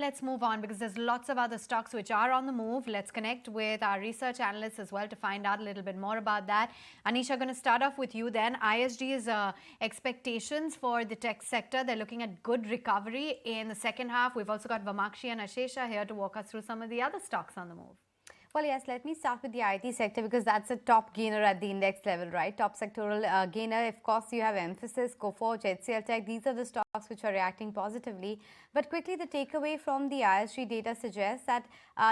Let's move on because there's lots of other stocks which are on the move. Let's connect with our research analysts as well to find out a little bit more about that. Anisha, going to start off with you then. ISG's expectations for the tech sector, they're looking at good recovery in the second half. We've also got Vamakshi and Ashesha here to walk us through some of the other stocks on the move. Well, yes, let me start with the IT sector because that's a top gainer at the index level, right? Top sectoral gainer. Of course, you have Mphasis, Coforge, HCL Tech. These are the stocks which are reacting positively. But quickly, the takeaway from the ISG data suggests that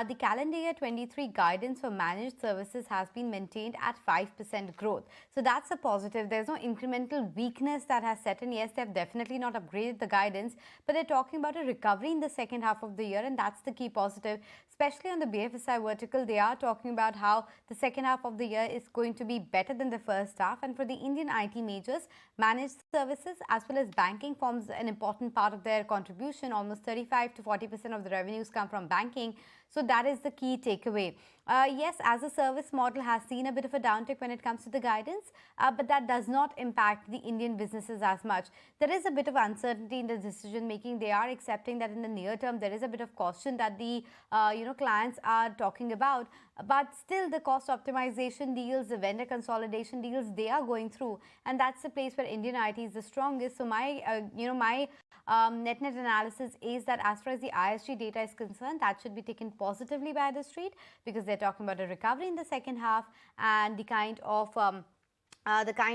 the calendar year 23 guidance for managed services has been maintained at 5% growth. So that's a positive. There's no incremental weakness that has set in. Yes, they've definitely not upgraded the guidance, but they're talking about a recovery in the second half of the year, and that's the key positive, especially on the Bfsi vertical. They are talking about how the second half of the year is going to be better than the first half. And for the Indian IT majors, managed services as well as banking forms an important part of their contribution. Almost 35 to 40% of the revenues come from banking. So that is the key takeaway. Yes, as a service model has seen a bit of a downtick when it comes to the guidance, but that does not impact the Indian businesses as much. There is a bit of uncertainty in the decision making. They are accepting that in the near term there is a bit of caution that the clients are talking about, but still the cost optimization deals, the vendor consolidation deals, they are going through, and that's the place where Indian IT is the strongest. So my net analysis is that as far as the ISG data is concerned, that should be taken positively by the street because they're talking about a recovery in the second half, and the kind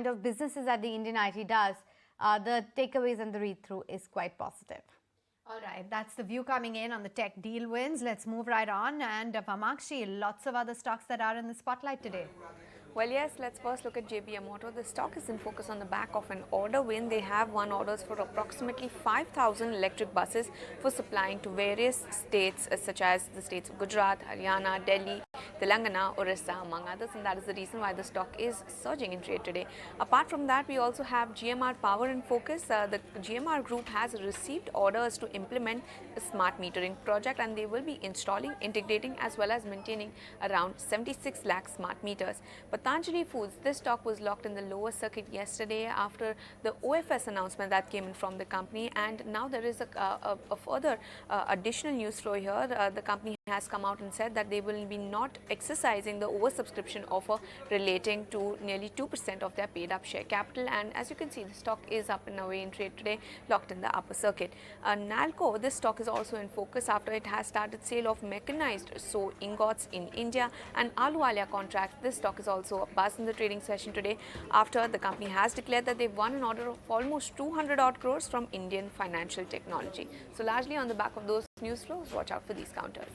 of businesses that the Indian IT does, the takeaways and the read-through is quite positive. All right, that's the view coming in on the tech deal wins. Let's move right on. And Vamakshi, lots of other stocks that are in the spotlight today. Well, yes, let's first look at JBM Auto. The stock is in focus on the back of an order win. They have won orders for approximately 5,000 electric buses for supplying to various states such as the states of Gujarat, Haryana, Delhi, Telangana, Orissa, among others, and that is the reason why the stock is surging in trade today. Apart from that, we also have GMR Power in focus. The GMR group has received orders to implement a smart metering project, and they will be installing, integrating as well as maintaining around 76 lakh smart meters. Patanjali Foods, this stock was locked in the lower circuit yesterday after the OFS announcement that came in from the company, and now there is a further additional news flow here. The company has come out and said that they will be not exercising the oversubscription offer relating to nearly 2% of their paid up share capital, and as you can see, the stock is up and away in trade today, locked in the upper circuit. Nalco, this stock is also in focus after it has started sale of mechanized ingots in India and Ahluwalia contracts. This stock is also a buzz in the trading session today after the company has declared that they've won an order of almost 200 odd crores from Indian financial technology. So largely on the back of those news flows, watch out for these counters.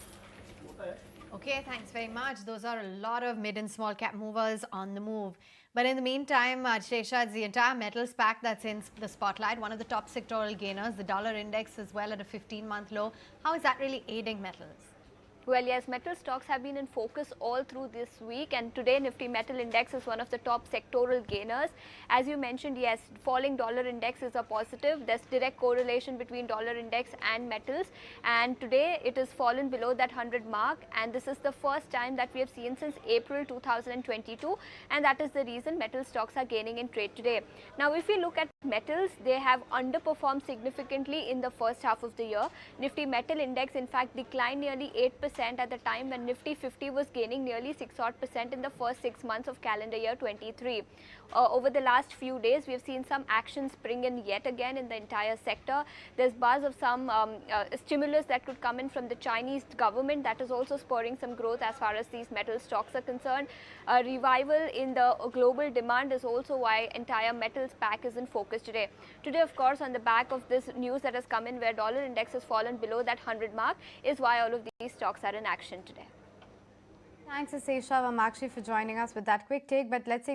Okay, thanks very much. Those are a lot of mid and small cap movers on the move. But in the meantime, Shresha, it's the entire metals pack that's in the spotlight. One of the top sectoral gainers, the dollar index as well at a 15-month low. How is that really aiding metals? Well, yes, metal stocks have been in focus all through this week, and today Nifty Metal Index is one of the top sectoral gainers. As you mentioned, yes, falling dollar index is a positive. There's direct correlation between dollar index and metals, and today it has fallen below that 100 mark, and this is the first time that we have seen since April 2022, and that is the reason metal stocks are gaining in trade today. Now, if we look at metals, they have underperformed significantly in the first half of the year. Nifty Metal Index, in fact, declined nearly 8% at the time when Nifty 50 was gaining nearly 6% in the first 6 months of calendar year 23. Over the last few days, we have seen some action spring in yet again in the entire sector. There's buzz of some stimulus that could come in from the Chinese government that is also spurring some growth as far as these metal stocks are concerned. A revival in the global demand is also why entire metals pack is in focus today. Today, of course, on the back of this news that has come in where dollar index has fallen below that 100 mark is why all of these stocks are in action today. Thanks, Ashesha, Vamakshi, for joining us with that quick take. But let's say